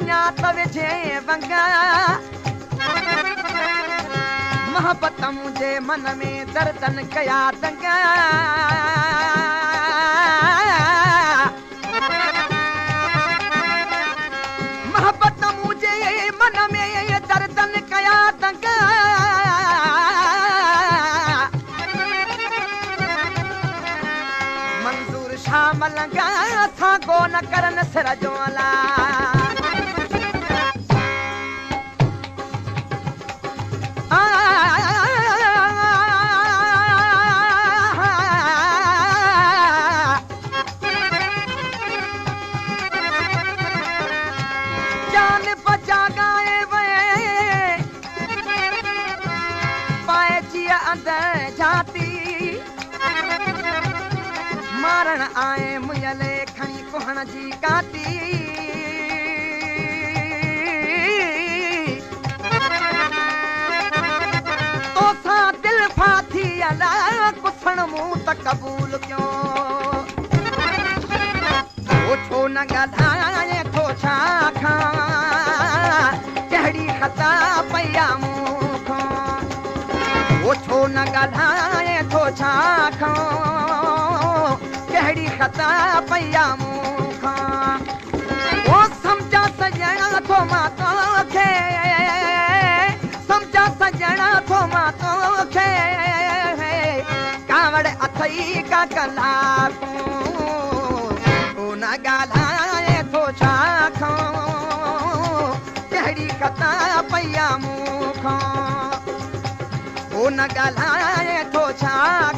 वञा त विझे वंगा मोहब्बत मुंहिंजे मन में दर्दन कया दंगा मोहब्बत मुंहिंजे मन में दर्दन कया दंगा मंज़ूर शामल गा असां को न करन सिर जो अला मारण आए मुयले खणी कोहण जी काटी तोसां दिल फाथी अला कुसण मूं त कबूल क्यों छो न ॻाल्हाए थो छा खां कहिड़ी ख़ता पया मूं खां छो न ॻाल्हाए थो छा खां कहिड़ी ख़ता पया मूं खां ओ सम्झा सॼणा थो मां तोखे सम्झा सॼणा थो मां तोखे कावड़ अथई का कलाकूं छो न ॻाल्हाए थो छा खां कहिड़ी ख़ता पया मूं खां ओ न ॻाल्हाए थो छा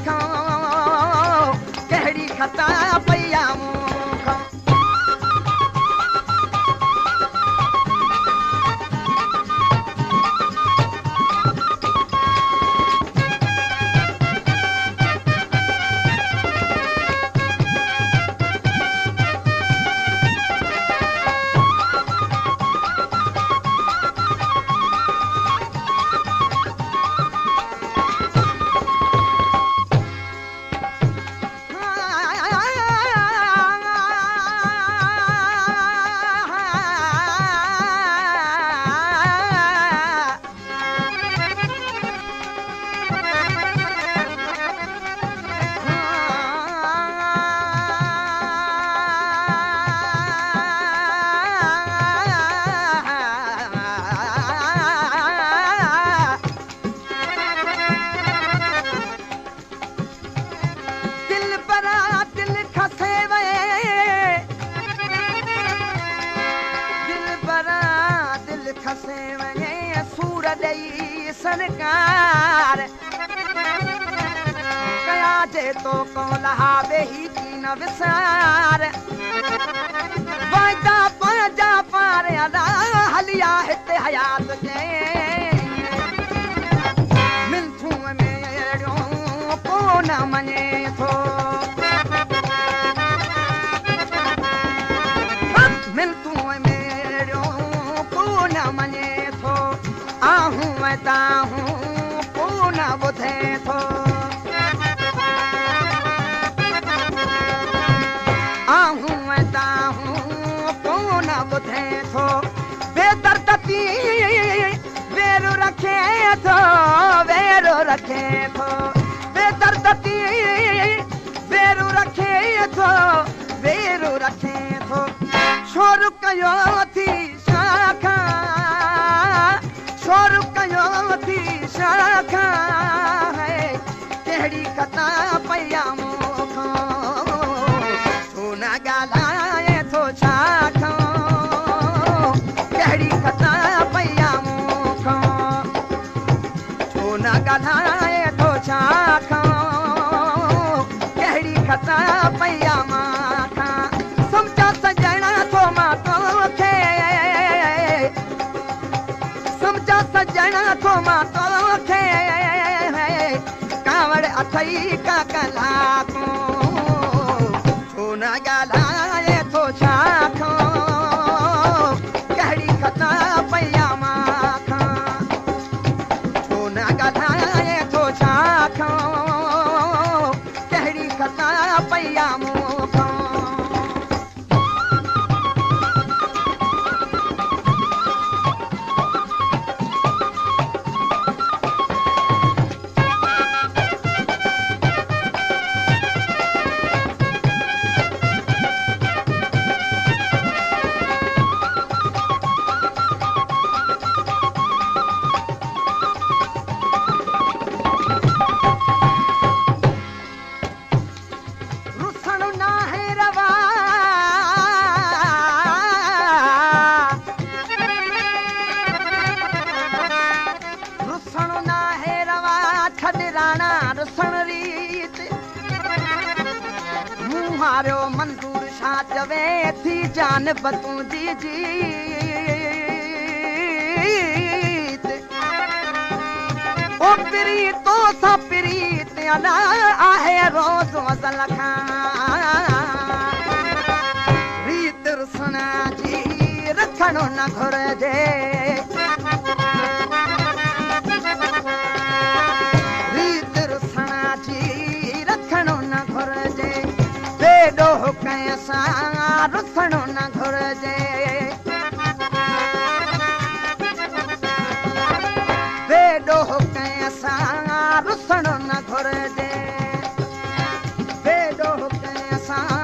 खां कहिड़ी ख़ता पया मूं खां सरकार कया जे तो को लहावे ही की न विसार वादा पंहिंजा पार अदा हलिया हिते हयात जे मिंथूं में अहिड़ो को न मञे थो मिंथूं में अहिड़ो को न मञे थो आहूं ताहूं को न ॿुधे थो आहूं ताहूं को न ॿुधे थो बेदर्द थी वेरो रखे थो वेरो रखे थो बेदर्द थी वेरो रखे थो वेरो रखे थो छोर कयो थी शाखा छोर कयो थी शाखा है कहिड़ी ख़ता पया मूं खां छो न ॻाल्हाए थो छा खां कहिड़ी ख़ता पया मूं खां छो न ॻाल्हाए थो छा खां कहिड़ी ख़ता पया मां खां सम्झा सॼणा थो मां तोखे सम्झा सॼणा थो मां तोखे कावड़ अथई का कलाकूं छो न ॻाल्हाए थो छा खां कहिड़ी ख़ता पया मां खां छो न ॻाल्हाए थो छा खां कहिड़ी ख़ता पया मूं खां छॾराणा रुसण रीत मुहारियो मंज़ूर छा चवे थी जान बतूं जी जीत ओ प्रीत तो सा प्रीत अला आहे रोज़ अज़ल खां रीत रुसण जी रखणो न घुरिजे रीत रुसण जी रखणो न घुरिजे बेॾोह कंहिं सां रुसणो न घुरिजे बेॾोह कंहिं सां रुसणो न घुरिजे बेॾोह कंहिं सां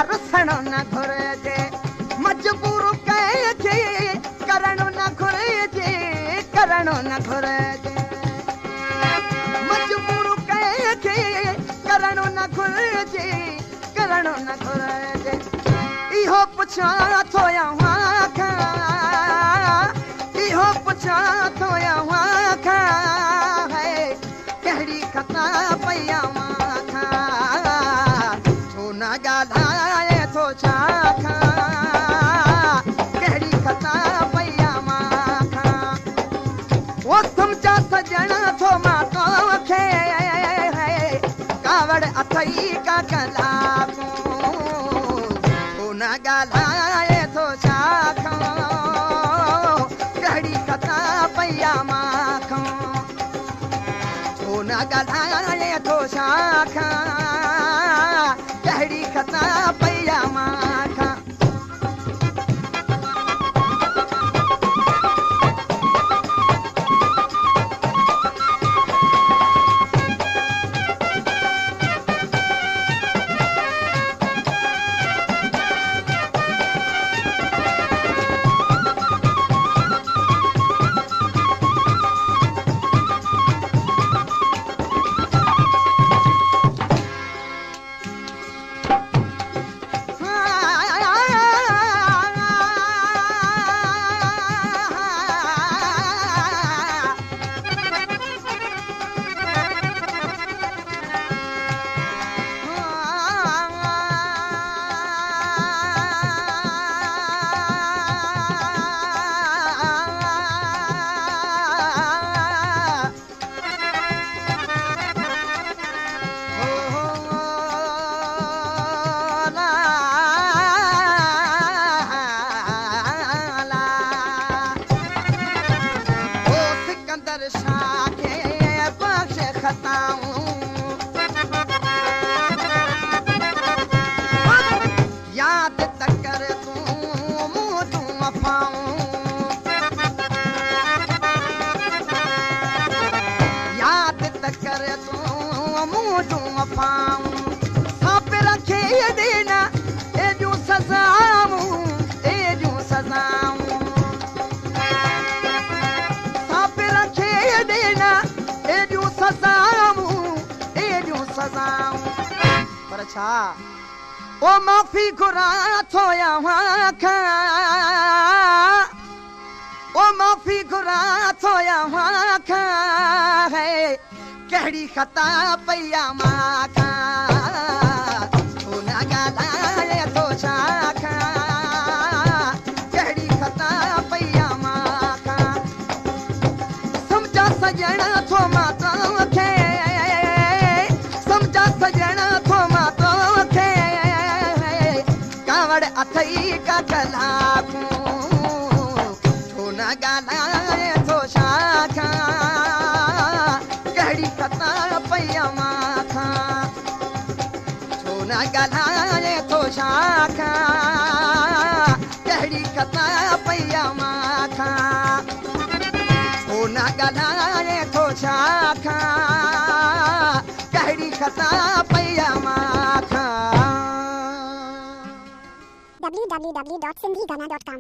रुसणो न घुरिजे मजबूर कंहिंखे करणो न घुरिजे करणो न घुरिजे मजबूर कंहिंखे करणो न घुरिजे करणो न घुरिजे इहो पुछां थो अव्हां खां इहो पुछां थो अव्हां खां कहिड़ी खता पई अव्हां खां छो न ॻाल्हाए थो छा सजण थो मां तोखे कावड़ अथई का कलाकूं छो न ॻाल्हाए थो छा खां कहिड़ी कथा पई माखूं छो न ॻाल्हाए थो छा खां कहिड़ी कथा पई माखूं याद तकर तूं मुंह तूं वफ़ाऊं याद तकर तूं मुंह तूं वफ़ाऊं साप रखे ॾेना एॾियूं सज़ाऊं एॾियूं सज़ाऊं साप रखे ॾेना एॾियूं सज़ाऊं एॾियूं सज़ाऊं पर छा ओ माफ़ी घुरां थो अव्हां खां ओ माफ़ी घुरां थो अव्हां खां कहिड़ी ख़ता पई मां खां छो न ॻाल्हाए थो छा खां कहिड़ी ख़ता पई मां खां सम्झा सॼण थो मां तोखे सम्झा सॼण थो मां तोखे अथई का कलाकूं छो न ॻाल्हाए न ॻाल्हाए थो छा खां कहिड़ी खता पई आहे मां खां www.sindhigana.com